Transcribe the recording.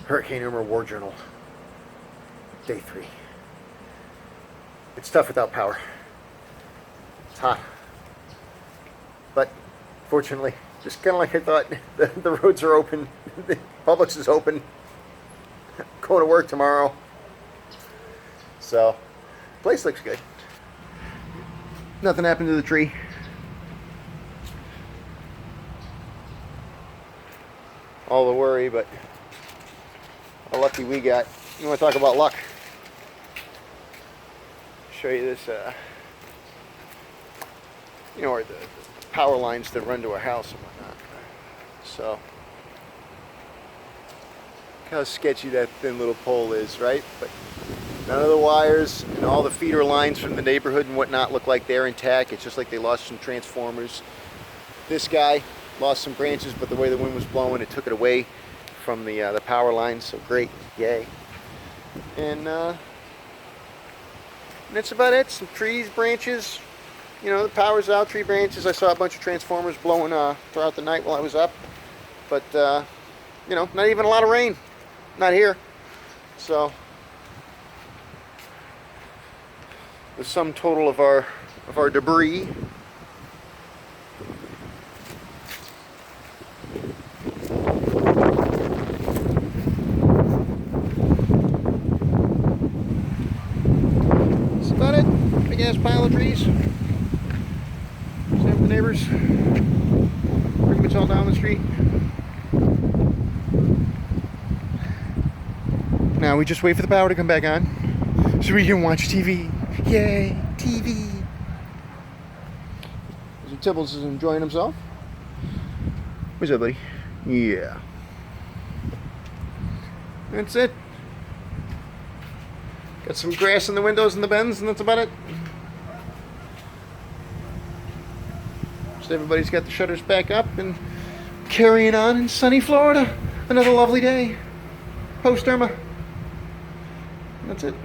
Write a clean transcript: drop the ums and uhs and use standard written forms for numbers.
Hurricane Irma War Journal, Day 3. It's tough without power. It's hot. But fortunately, just kind of like I thought, the roads are open, the Publix is open. Going to work tomorrow. So, place looks good. Nothing happened to the tree. All the worry, but how lucky we got. You want to talk about luck? Show you this, or the power lines that run to our house and whatnot. So, look how sketchy that thin little pole is, right? But none of the wires and all the feeder lines from the neighborhood and whatnot look like they're intact. It's just like they lost some transformers. This guy lost some branches, but the way the wind was blowing, it took it away from the power lines. So great, yay! And that's about it. Some trees, branches. The power's out. Tree branches. I saw a bunch of transformers blowing throughout the night while I was up, but not even a lot of rain. Not here. So the sum total of our debris. That's about it. Big ass pile of trees. Same with the neighbors. Pretty much all down the street. Now we just wait for the power to come back on so we can watch TV. Yay, TV! Mr. Tibbles is enjoying himself. Where's that, buddy? Yeah. That's it. Got some grass in the windows and the bends, and that's about it. Just everybody's got the shutters back up and carrying on in sunny Florida. Another lovely day. Post Irma. That's it.